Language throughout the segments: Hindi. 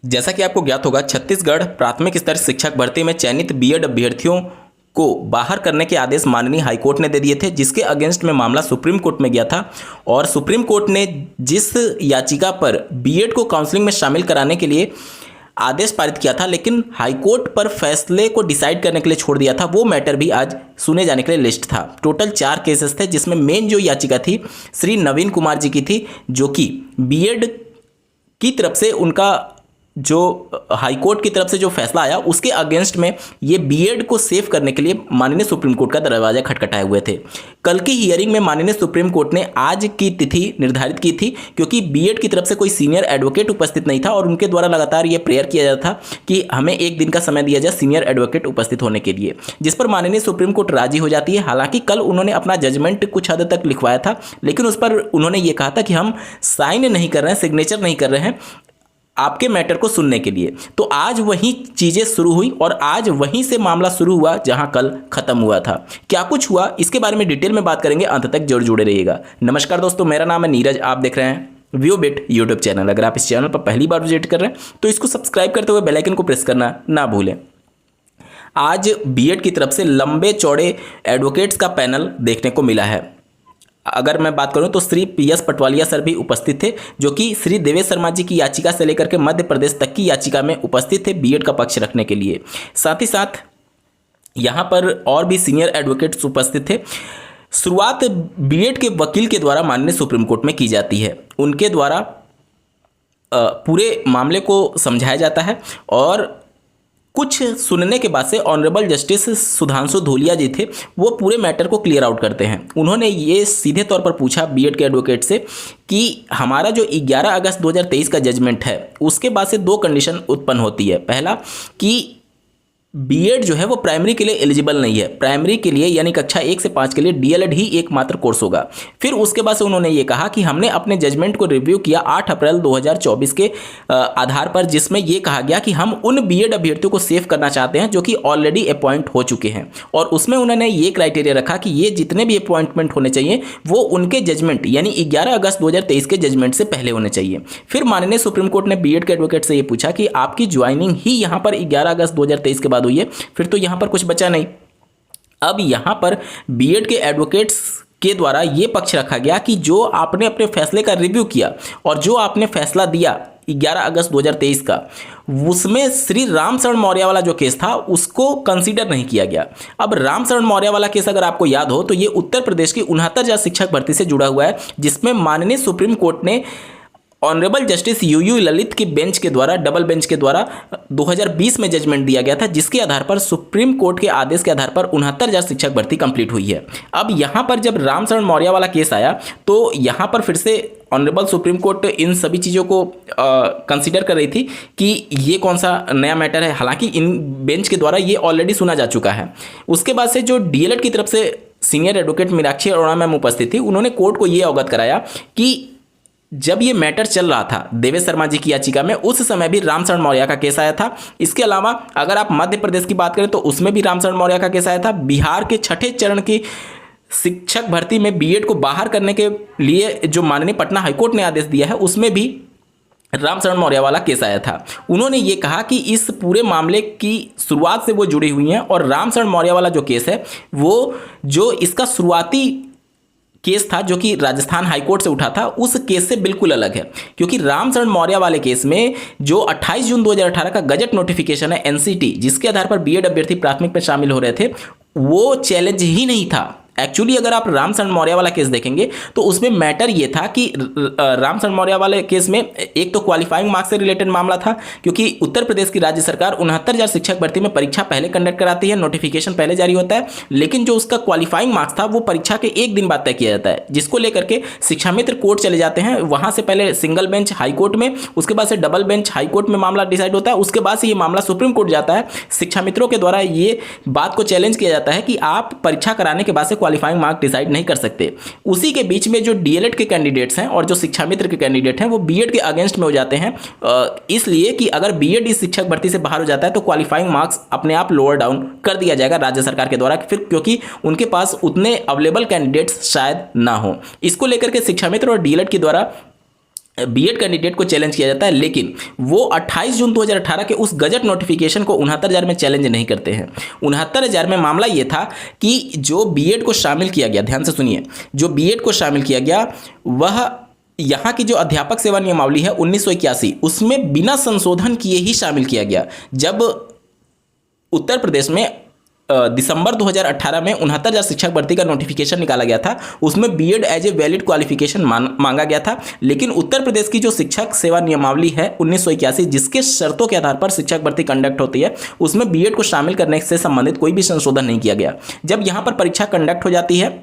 जैसा कि आपको ज्ञात होगा, छत्तीसगढ़ प्राथमिक स्तर शिक्षक भर्ती में चयनित बीएड अभ्यर्थियों को बाहर करने के आदेश माननीय हाईकोर्ट ने दे दिए थे, जिसके अगेंस्ट में मामला सुप्रीम कोर्ट में गया था। और सुप्रीम कोर्ट ने जिस याचिका पर बीएड को काउंसलिंग में शामिल कराने के लिए आदेश पारित किया था, लेकिन हाईकोर्ट पर फैसले को डिसाइड करने के लिए छोड़ दिया था, वो मैटर भी आज सुने जाने के लिए लिस्ट था। टोटल 4 केसेस थे, जिसमें मेन जो याचिका थी श्री नवीन कुमार जी की थी, जो कि बीएड की तरफ से उनका जो हाईकोर्ट की तरफ से जो फैसला आया उसके अगेंस्ट में ये बीएड को सेव करने के लिए माननीय सुप्रीम कोर्ट का दरवाजा खटखटाए हुए थे। कल की हियरिंग में माननीय सुप्रीम कोर्ट ने आज की तिथि निर्धारित की थी, क्योंकि बीएड की तरफ से कोई सीनियर एडवोकेट उपस्थित नहीं था और उनके द्वारा लगातार ये प्रेयर किया जाता था कि हमें 1 दिन का समय दिया जाए सीनियर एडवोकेट उपस्थित होने के लिए, जिस पर माननीय सुप्रीम कोर्ट राजी हो जाती है। हालांकि कल उन्होंने अपना जजमेंट कुछ हद तक लिखवाया था, लेकिन उस पर उन्होंने ये कहा था कि हम साइन नहीं कर रहे हैं, सिग्नेचर नहीं कर रहे हैं आपके मैटर को सुनने के लिए। तो आज वही चीज़ें शुरू हुई और आज वहीं से मामला शुरू हुआ जहां कल खत्म हुआ था। क्या कुछ हुआ इसके बारे में डिटेल में बात करेंगे, अंत तक जरूर जुड़े रहिएगा। नमस्कार दोस्तों, मेरा नाम है नीरज, आप देख रहे हैं व्यू बिट यूट्यूब चैनल। अगर आप इस चैनल पर पहली बार विजिट कर रहे हैं तो इसको सब्सक्राइब करते हुए बेल आइकन को प्रेस करना ना भूलें। आज बीएड की तरफ से लंबे चौड़े एडवोकेट्स का पैनल देखने को मिला है। अगर मैं बात करूं तो श्री पीएस पटवालिया सर भी उपस्थित थे, जो कि श्री देवेश शर्मा जी की याचिका से लेकर के मध्य प्रदेश तक की याचिका में उपस्थित थे बीएड का पक्ष रखने के लिए। साथ ही साथ यहां पर और भी सीनियर एडवोकेट्स उपस्थित थे। शुरुआत बीएड के वकील के द्वारा माननीय सुप्रीम कोर्ट में की जाती है। उनके द्वारा पूरे मामले को समझाया जाता है और कुछ सुनने के बाद से ऑनरेबल जस्टिस सुधांशु धूलिया जी थे, वो पूरे मैटर को क्लियर आउट करते हैं। उन्होंने ये सीधे तौर पर पूछा बीएड के एडवोकेट से कि हमारा जो 11 अगस्त 2023 का जजमेंट है, उसके बाद से 2 कंडीशन उत्पन्न होती है। पहला कि बीएड जो है वो प्राइमरी के लिए एलिजिबल नहीं है। प्राइमरी के लिए यानी कक्षा 1 से 5 के लिए डीएलएड ही एकमात्र कोर्स होगा। फिर उसके बाद से उन्होंने ये कहा कि हमने अपने जजमेंट को रिव्यू किया 8 अप्रैल 2024 के आधार पर, जिसमें ये कहा गया कि हम उन बीएड अभ्यर्थियों को सेव करना चाहते हैं जो कि ऑलरेडी अपॉइंट हो चुके हैं। और उसमें उन्होंने ये क्राइटेरिया रखा कि ये जितने भी अपॉइंटमेंट होने चाहिए वो उनके जजमेंट यानी 11 अगस्त 2023 के जजमेंट से पहले होने चाहिए। फिर माननीय सुप्रीम कोर्ट ने बीएड के एडवोकेट से ये पूछा कि आपकी ज्वाइनिंग ही यहाँ पर 11 अगस्त 2023 के बाद हुई है, फिर तो यहां पर कुछ बचा नहीं। अब यहां पर बीएड के एडवोकेट्स के द्वारा यह पक्ष रखा गया कि जो आपने अपने फैसले का रिव्यू किया और जो आपने फैसला दिया 11 अगस्त 2023 का, उसमें श्री रामशरण मौर्य वाला जो केस था उसको कंसीडर नहीं किया गया। अब रामशरण मौर्य वाला केस अगर आपको याद हो तो ये उत्तर प्रदेश की 69,000 शिक्षक भर्ती से जुड़ा हुआ है, जिसमें माननीय सुप्रीम कोर्ट ने ऑनरेबल जस्टिस यूयू ललित की बेंच के द्वारा, डबल बेंच के द्वारा 2020 में जजमेंट दिया गया था, जिसके आधार पर सुप्रीम कोर्ट के आदेश के आधार पर 69,000 शिक्षक भर्ती कंप्लीट हुई है। अब यहां पर जब रामशरण मौर्य वाला केस आया तो यहां पर फिर से ऑनरेबल सुप्रीम कोर्ट इन सभी चीज़ों को कंसीडर कर रही थी कि ये कौन सा नया मैटर है। हालांकि इन बेंच के द्वारा ये ऑलरेडी सुना जा चुका है। उसके बाद से जो डीएलएड की तरफ से senior advocate Meenakshi Arora ma'am उपस्थित थी, उन्होंने कोर्ट को ये अवगत कराया कि जब ये मैटर चल रहा था देवेश शर्मा जी की याचिका में, उस समय भी रामशरण मौर्य का केस आया था। इसके अलावा अगर आप मध्य प्रदेश की बात करें तो उसमें भी रामशरण मौर्य का केस आया था। बिहार के 6ठे चरण की शिक्षक भर्ती में बीएड को बाहर करने के लिए जो माननीय पटना हाईकोर्ट ने आदेश दिया है, उसमें भी रामशरण मौर्य वाला केस आया था। उन्होंने ये कहा कि इस पूरे मामले की शुरुआत से वो जुड़ी हुई हैं और रामशरण मौर्य वाला जो केस है वो जो इसका शुरुआती केस था जो कि राजस्थान हाईकोर्ट से उठा था, उस केस से बिल्कुल अलग है। क्योंकि रामशरण मौर्य वाले केस में जो 28 जून 2018 का गजट नोटिफिकेशन है एनसीटी, जिसके आधार पर बीएड अभ्यर्थी प्राथमिक में शामिल हो रहे थे, वो चैलेंज ही नहीं था। एक्चुअली अगर आप रामशरण मौर्य वाला केस देखेंगे तो उसमें मैटर ये था कि रामशरण मौर्य वाले केस में एक तो क्वालिफाइंग मार्क्स से रिलेटेड मामला था, क्योंकि उत्तर प्रदेश की राज्य सरकार 69,000 शिक्षक भर्ती में परीक्षा पहले कंडक्ट कराती है, नोटिफिकेशन पहले जारी होता है, लेकिन जो उसका क्वालिफाइंग मार्क्स था वो परीक्षा के 1 दिन बाद तय किया जाता है, जिसको लेकर के शिक्षा मित्र कोर्ट चले जाते हैं। वहां से पहले सिंगल बेंच हाईकोर्ट में, उसके बाद से डबल बेंच हाईकोर्ट में मामला डिसाइड होता है, उसके बाद से ये मामला सुप्रीम कोर्ट जाता है। शिक्षा मित्रों के द्वारा ये बात को चैलेंज किया जाता है कि आप परीक्षा कराने के बाद से क्वालिफाइंग मार्क डिसाइड नहीं कर सकते। उसी के बीच में जो डीएलएड के कैंडिडेट्स हैं और जो शिक्षा मित्र के कैंडिडेट हैं वो बीएड के अगेंस्ट में हो जाते हैं, इसलिए कि अगर बीएड इस शिक्षक भर्ती से बाहर हो जाता है तो क्वालिफाइंग मार्क्स अपने आप लोअर डाउन कर दिया जाएगा राज्य सरकार के द्वारा, फिर क्योंकि उनके पास उतने अवेलेबल कैंडिडेट्स शायद ना हो। इसको लेकर के शिक्षा मित्र और डीएलएड के द्वारा बीएड कैंडिडेट को चैलेंज किया जाता है, लेकिन वो 28 जून 2018 के उस गजट नोटिफिकेशन को 69,000 में चैलेंज नहीं करते हैं। 69,000 में मामला ये था कि जो बीएड को शामिल किया गया, ध्यान से सुनिए, जो बीएड को शामिल किया गया वह यहाँ की जो अध्यापक सेवा नियमावली है 1981, उसमें बिना संशोधन किए ही शामिल किया गया। जब उत्तर प्रदेश में दिसंबर 2018 में 69,000 शिक्षक भर्ती का नोटिफिकेशन निकाला गया था, उसमें BEd as a valid qualification मांगा गया था, लेकिन उत्तर प्रदेश की जो शिक्षक सेवा नियमावली है 1981, जिसके शर्तों के आधार पर शिक्षक भर्ती कंडक्ट होती है, उसमें बीएड को शामिल करने से संबंधित कोई भी संशोधन नहीं किया गया। जब यहाँ पर परीक्षा कंडक्ट हो जाती है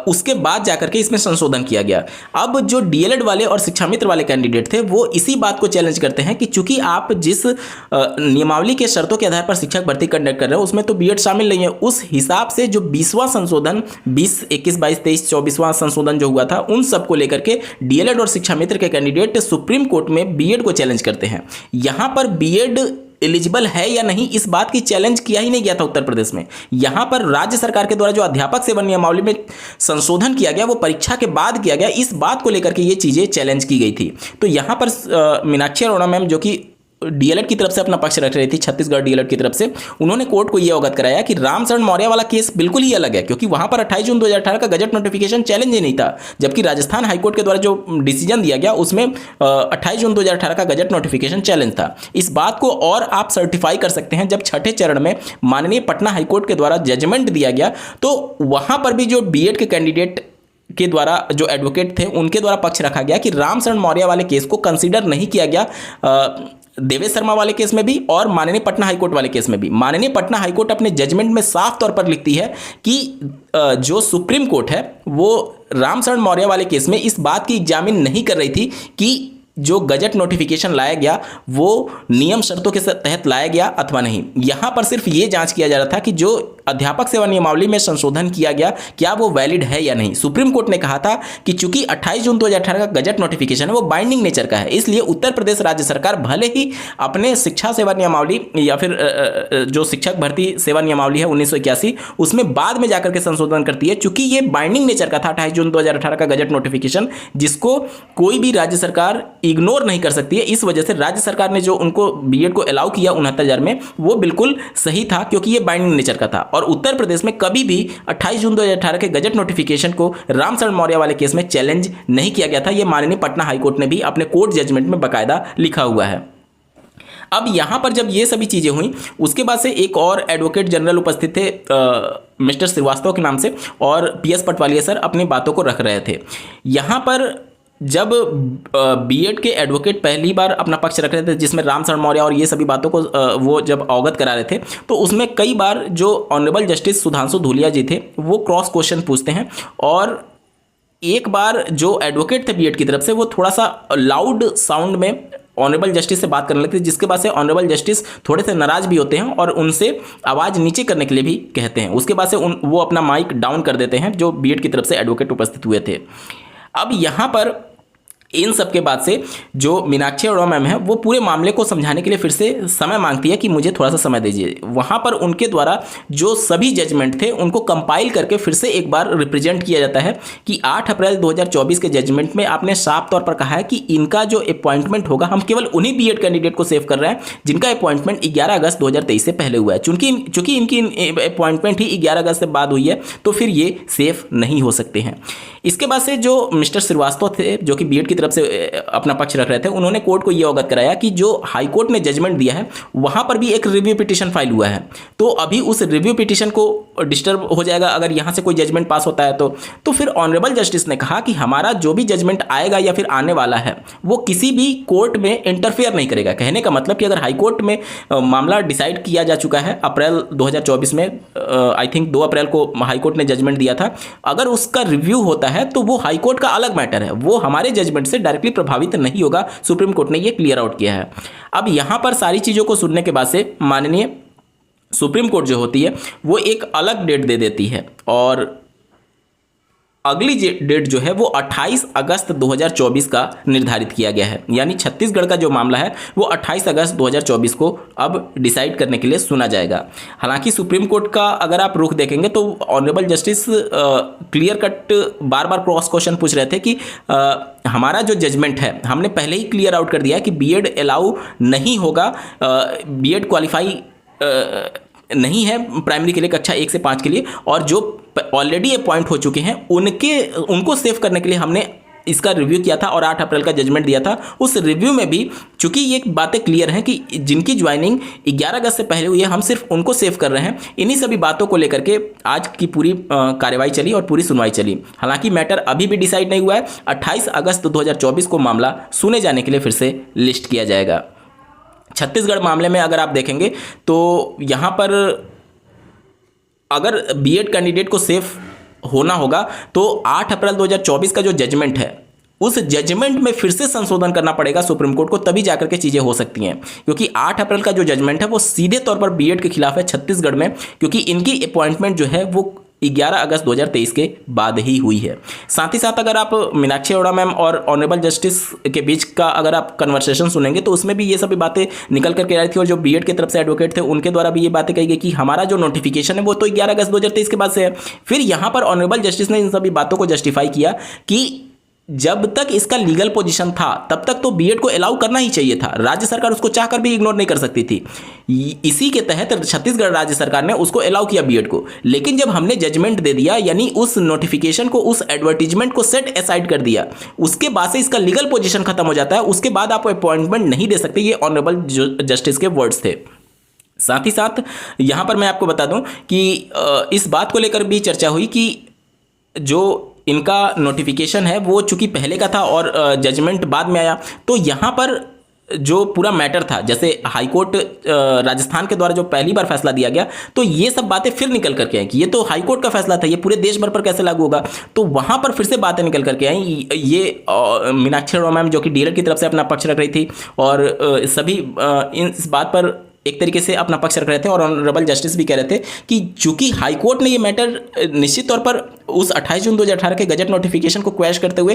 उसके बाद जाकर के इसमें संशोधन किया गया। अब जो डीएलएड वाले और शिक्षा मित्र वाले कैंडिडेट थे वो इसी बात को चैलेंज करते हैं कि चूंकि आप जिस नियमावली के शर्तों के आधार पर शिक्षक भर्ती कंडक्ट कर रहे हो उसमें तो बीएड शामिल नहीं है, उस हिसाब से जो 20वां संशोधन 20, 21, 22, 23, 24वां संशोधन जो हुआ था उन सबको लेकर के डीएलएड और शिक्षा मित्र के कैंडिडेट सुप्रीम कोर्ट में बीएड को चैलेंज करते हैं। यहाँ पर बीएड एलिजिबल है या नहीं इस बात की चैलेंज किया ही नहीं गया था उत्तर प्रदेश में। यहाँ पर राज्य सरकार के द्वारा जो अध्यापक सेवा नियमावली में संशोधन किया गया वो परीक्षा के बाद किया गया, इस बात को लेकर के ये चीज़ें चैलेंज की गई थी। तो यहाँ पर मीनाक्षी अरोड़ा मैम जो कि डीएलएड की तरफ से अपना पक्ष रख रही थी, छत्तीसगढ़ डीएलएड की तरफ से, उन्होंने कोर्ट को यह अवगत कराया कि रामशरण मौर्य वाला केस बिल्कुल ही अलग है, क्योंकि वहां पर 28 जून 2018 का गजट नोटिफिकेशन चैलेंज ही नहीं था, जबकि राजस्थान हाईकोर्ट के द्वारा जो डिसीजन दिया गया उसमें 28 जून 2018 का गजट नोटिफिकेशन चैलेंज था। इस बात को और आप सर्टिफाई कर सकते हैं जब छठे चरण में माननीय पटना हाईकोर्ट के द्वारा जजमेंट दिया गया, तो वहां पर भी जो बीएड के कैंडिडेट के द्वारा जो एडवोकेट थे उनके द्वारा पक्ष रखा गया कि रामशरण मौर्य वाले केस को कंसीडर नहीं किया गया देवेश शर्मा वाले केस में भी और माननीय पटना हाईकोर्ट वाले केस में भी। माननीय पटना हाईकोर्ट अपने जजमेंट में साफ तौर पर लिखती है कि जो सुप्रीम कोर्ट है वो रामशरण मौर्य वाले केस में इस बात की एग्जामिन नहीं कर रही थी कि जो गजट नोटिफिकेशन लाया गया वो नियम शर्तों के तहत लाया गया अथवा नहीं। यहाँ पर सिर्फ ये जांच किया जा रहा था कि जो अध्यापक सेवा नियमावली में संशोधन किया गया क्या वो वैलिड है या नहीं। सुप्रीम कोर्ट ने कहा था कि चूंकि 28 जून 2018 का गजट नोटिफिकेशन है वो बाइंडिंग नेचर का है, इसलिए उत्तर प्रदेश राज्य सरकार भले ही अपने शिक्षा सेवा नियमावली या फिर जो शिक्षक भर्ती सेवा नियमावली है 1981 उसमें बाद में जाकर के संशोधन करती है, चूंकि ये बाइंडिंग नेचर का था 28 जून 2018 का गजट नोटिफिकेशन, जिसको कोई भी राज्य सरकार इग्नोर नहीं कर सकती है। इस वजह से राज्य सरकार ने जो उनको बीएड को अलाउ किया 69,000 में वो बिल्कुल सही था, क्योंकि ये बाइंडिंग नेचर का था। और उत्तर प्रदेश में कभी भी 28 जून 2018 के गजट नोटिफिकेशन को रामशरण मौर्य वाले केस में चैलेंज नहीं किया गया था। ये माननीय पटना हाईकोर्ट ने भी अपने कोर्ट जजमेंट में बाकायदा लिखा हुआ है। अब यहाँ पर जब ये सभी चीज़ें हुई उसके बाद से एक और एडवोकेट जनरल उपस्थित थे मिस्टर श्रीवास्तव के नाम से, और पीएस पटवालिया सर अपनी बातों को रख रहे थे। यहाँ पर जब बीएड के एडवोकेट पहली बार अपना पक्ष रख रहे थे जिसमें रामशरण मौर्य और ये सभी बातों को वो जब अवगत करा रहे थे, तो उसमें कई बार जो ऑनरेबल जस्टिस सुधांशु धूलिया जी थे वो क्रॉस क्वेश्चन पूछते हैं, और एक बार जो एडवोकेट थे बीएड की तरफ से वो थोड़ा सा लाउड साउंड में ऑनरेबल जस्टिस से बात करने लगते हैं, जिसके बाद से ऑनरेबल जस्टिस थोड़े से नाराज भी होते हैं और उनसे आवाज़ नीचे करने के लिए भी कहते हैं। उसके बाद से वो अपना माइक डाउन कर देते हैं जो बीएड की तरफ से एडवोकेट उपस्थित हुए थे। अब यहाँ पर इन सब के बाद से जो मीनाक्षी अरोड़ा मैम है वो पूरे मामले को समझाने के लिए फिर से समय मांगती है कि मुझे थोड़ा सा समय दीजिए। वहाँ पर उनके द्वारा जो सभी जजमेंट थे उनको कंपाइल करके फिर से एक बार रिप्रेजेंट किया जाता है कि 8 अप्रैल 2024 के जजमेंट में आपने साफ तौर पर कहा है कि इनका जो अपॉइंटमेंट होगा हम केवल उन्हीं बीएड कैंडिडेट को सेव कर रहे हैं जिनका अपॉइंटमेंट 11 अगस्त 2023 से पहले हुआ है। चूंकि इनकी अपॉइंटमेंट ही 11 अगस्त से बाद हुई है तो फिर ये सेफ नहीं हो सकते हैं। इसके बाद से जो मिस्टर श्रीवास्तव थे जो कि बीएड की तरफ से अपना पक्ष रख रहे थे, उन्होंने कोर्ट को यह अवगत कराया कि जो हाईकोर्ट ने जजमेंट दिया है वहां पर भी एक रिव्यू पिटीशन फाइल हुआ है, तो अभी उस रिव्यू पिटीशन को डिस्टर्ब हो जाएगा अगर यहां से कोई जजमेंट पास होता है तो फिर ऑनरेबल जस्टिस ने कहा कि हमारा जो भी जजमेंट आएगा या फिर आने वाला है वो किसी भी कोर्ट में इंटरफेयर नहीं करेगा। कहने का मतलब कि अगर हाईकोर्ट में मामला डिसाइड किया जा चुका है अप्रैल 2024 में, आई थिंक 2 अप्रैल को हाईकोर्ट ने जजमेंट दिया था, अगर उसका रिव्यू होता है तो वो हाईकोर्ट का अलग मैटर है, वो हमारे जजमेंट से डायरेक्टली प्रभावित नहीं होगा। सुप्रीम कोर्ट ने ये क्लियर आउट किया है। अब यहां पर सारी चीजों को सुनने के बाद से माननीय सुप्रीम कोर्ट जो होती है वो एक अलग डेट दे देती है, और अगली डेट जो है वो 28 अगस्त 2024 का निर्धारित किया गया है। यानी छत्तीसगढ़ का जो मामला है वो 28 अगस्त 2024 को अब डिसाइड करने के लिए सुना जाएगा। हालांकि सुप्रीम कोर्ट का अगर आप रुख देखेंगे तो ऑनरेबल जस्टिस क्लियर कट बार बार क्रॉस क्वेश्चन पूछ रहे थे कि हमारा जो जजमेंट है हमने पहले ही क्लियर आउट कर दिया है कि बीएड अलाउ नहीं होगा, बीएड क्वालिफाई नहीं है प्राइमरी के लिए कक्षा 1 से 5 के लिए, और जो ऑलरेडी अपॉइंट हो चुके हैं उनको सेव करने के लिए हमने इसका रिव्यू किया था और 8 अप्रैल का जजमेंट दिया था। उस रिव्यू में भी चूंकि ये बातें क्लियर हैं कि जिनकी ज्वाइनिंग 11 अगस्त से पहले हुई है हम सिर्फ उनको सेव कर रहे हैं। इन्हीं सभी बातों को लेकर के आज की पूरी कार्रवाई चली और पूरी सुनवाई चली। हालांकि मैटर अभी भी डिसाइड नहीं हुआ है। 28 अगस्त 2024 को मामला सुने जाने के लिए फिर से लिस्ट किया जाएगा। छत्तीसगढ़ मामले में अगर आप देखेंगे तो यहाँ पर अगर बीएड कैंडिडेट को सेफ होना होगा तो 8 अप्रैल 2024 का जो जजमेंट है उस जजमेंट में फिर से संशोधन करना पड़ेगा सुप्रीम कोर्ट को, तभी जाकर के चीज़ें हो सकती हैं। क्योंकि 8 अप्रैल का जो जजमेंट है वो सीधे तौर पर बीएड के खिलाफ है छत्तीसगढ़ में, क्योंकि इनकी अपॉइंटमेंट जो है वो 11 अगस्त 2023 के बाद ही हुई है। साथ ही साथ अगर आप मीनाक्षी अरोड़ा मैम और ऑनरेबल जस्टिस के बीच का अगर आप कन्वर्सेशन सुनेंगे तो उसमें भी ये सभी बातें निकल करके आई थी, और जो बीएड की तरफ से एडवोकेट थे उनके द्वारा भी ये बातें कही गई कि हमारा जो नोटिफिकेशन है वो तो 11 अगस्त 2023 के बाद से है। फिर यहाँ पर ऑनरेबल जस्टिस ने इन सभी बातों को जस्टिफाई किया कि जब तक इसका लीगल पोजीशन था तब तक तो बीएड को अलाउ करना ही चाहिए था, राज्य सरकार उसको चाहकर भी इग्नोर नहीं कर सकती थी। इसी के तहत छत्तीसगढ़ राज्य सरकार ने उसको अलाउ किया बीएड को। लेकिन जब हमने जजमेंट दे दिया, यानी उस नोटिफिकेशन को, उस एडवर्टीजमेंट को सेट असाइड कर दिया, उसके बाद से इसका लीगल पोजीशन खत्म हो जाता है। उसके बाद आप अपॉइंटमेंट नहीं दे सकते। ये ऑनरेबल जस्टिस के वर्ड्स थे। साथ ही साथ यहाँ पर मैं आपको बता दूं कि इस बात को लेकर भी चर्चा हुई कि जो इनका नोटिफिकेशन है वो चूंकि पहले का था और जजमेंट बाद में आया, तो यहाँ पर जो पूरा मैटर था, जैसे हाईकोर्ट राजस्थान के द्वारा जो पहली बार फैसला दिया गया, तो ये सब बातें फिर निकल करके आई कि ये तो हाईकोर्ट का फैसला था, ये पूरे देश भर पर कैसे लागू होगा। तो वहाँ पर फिर से बातें निकल करके आई। ये मीनाक्षी अरोड़ा मैम जो कि डीएलएड की तरफ से अपना पक्ष रख रही थी और सभी इस बात पर एक तरीके से अपना पक्ष रख रहे थे, और ऑनरेबल जस्टिस भी कह रहे थे कि चूंकि हाईकोर्ट ने ये मैटर निश्चित तौर पर उस 28 जून 2018 के गजट नोटिफिकेशन को क्वैश करते हुए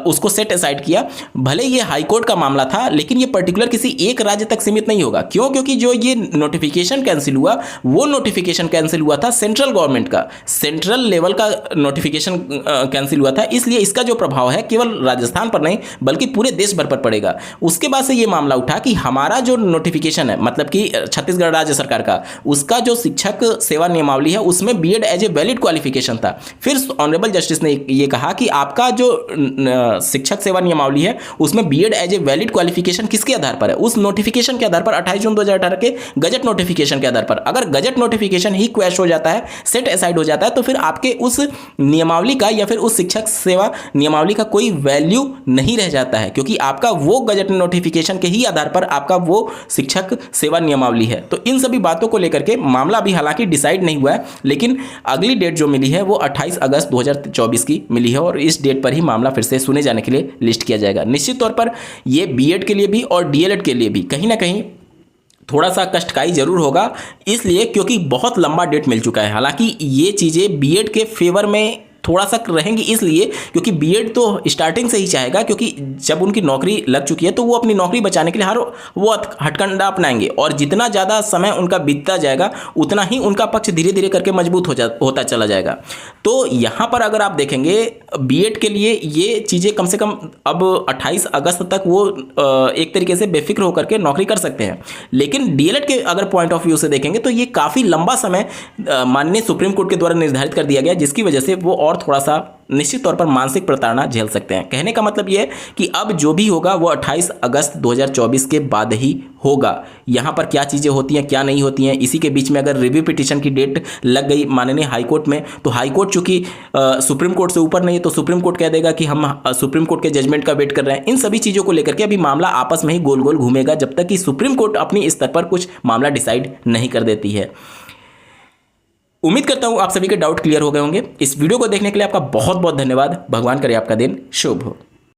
उसको सेट असाइड किया। भले ये हाईकोर्ट का मामला था, लेकिन ये पर्टिकुलर किसी एक राज्य तक सीमित नहीं होगा। क्यों? क्योंकि जो ये नोटिफिकेशन कैंसिल हुआ वो नोटिफिकेशन कैंसिल हुआ था सेंट्रल गवर्नमेंट का, सेंट्रल लेवल का नोटिफिकेशन कैंसिल हुआ था। इसलिए इसका जो प्रभाव है केवल राजस्थान पर नहीं बल्कि पूरे देश भर पर पड़ेगा। उसके बाद से ये मामला उठा कि हमारा जो नोटिफिकेशन है, मतलब कि छत्तीसगढ़ राज्य सरकार का, उसका जो शिक्षक सेवा नियमावली है उसमें BEd as a valid qualification था। फिर ऑनरेबल जस्टिस ने ये कहा कि आपका जो शिक्षक सेवा नियमावली है उसमें BEd as a valid qualification किसके आधार पर है? उस नोटिफिकेशन के आधार पर, 28 जून 2018 के गजट नोटिफिकेशन के आधार पर। अगर गजट नोटिफिकेशन ही क्वैश हो जाता है, सेट असाइड हो जाता है, तो फिर आपके उस नियमावली का या फिर उस शिक्षक सेवा नियमावली का कोई वैल्यू नहीं रह जाता है, क्योंकि आपका वो गजट नोटिफिकेशन के ही आधार पर आपका वो शिक्षक सेवा नियमावली है। तो इन सभी बातों को लेकर के मामला भी हालांकि डिसाइड नहीं हुआ है, लेकिन अगली डेट जो मिली है वो 28 अगस्त 2024 की मिली है, और इस डेट पर ही मामला फिर से सुने जाने के लिए लिस्ट किया जाएगा। निश्चित तौर पर ये बीएड के लिए भी और डीएलएड के लिए भी कहीं ना कहीं थोड़ा सा कष्टकारी जरूर होगा, इसलिए क्योंकि बहुत लंबा डेट मिल चुका है। हालांकि ये चीज़ें बीएड के फेवर में थोड़ा सा रहेंगी, इसलिए क्योंकि बीएड तो स्टार्टिंग से ही चाहेगा, क्योंकि जब उनकी नौकरी लग चुकी है तो वो अपनी नौकरी बचाने के लिए वो हथकंडा अपनाएंगे, और जितना ज़्यादा समय उनका बीतता जाएगा उतना ही उनका पक्ष धीरे धीरे करके मजबूत होता चला जाएगा। तो यहाँ पर अगर आप देखेंगे बीएड के लिए ये चीज़ें कम से कम अब 28 अगस्त तक वो एक तरीके से बेफिक्र होकर के नौकरी कर सकते हैं। लेकिन डीएलएड के अगर पॉइंट ऑफ व्यू से देखेंगे तो ये काफ़ी लंबा समय माननीय सुप्रीम कोर्ट के द्वारा निर्धारित कर दिया गया, जिसकी वजह से वो और थोड़ा सा निश्चित तौर पर मानसिक प्रताड़ना झेल सकते हैं। कहने का मतलब यह है कि अब जो भी होगा वो 28 अगस्त 2024 के बाद ही होगा। यहाँ पर क्या चीज़ें होती हैं क्या नहीं होती हैं, इसी के बीच में अगर रिव्यू पिटीशन की डेट लग गई माननीय हाईकोर्ट में, तो हाईकोर्ट चूंकि सुप्रीम कोर्ट से ऊपर नहीं है तो सुप्रीम कोर्ट कह देगा कि हम सुप्रीम कोर्ट के जजमेंट का वेट कर रहे हैं। इन सभी चीज़ों को लेकर के अभी मामला आपस में ही गोल गोल घूमेगा जब तक कि सुप्रीम कोर्ट अपनी स्तर पर कुछ मामला डिसाइड नहीं कर देती है। उम्मीद करता हूं आप सभी के डाउट क्लियर हो गए होंगे। इस वीडियो को देखने के लिए आपका बहुत बहुत धन्यवाद। भगवान करे आपका दिन शुभ हो।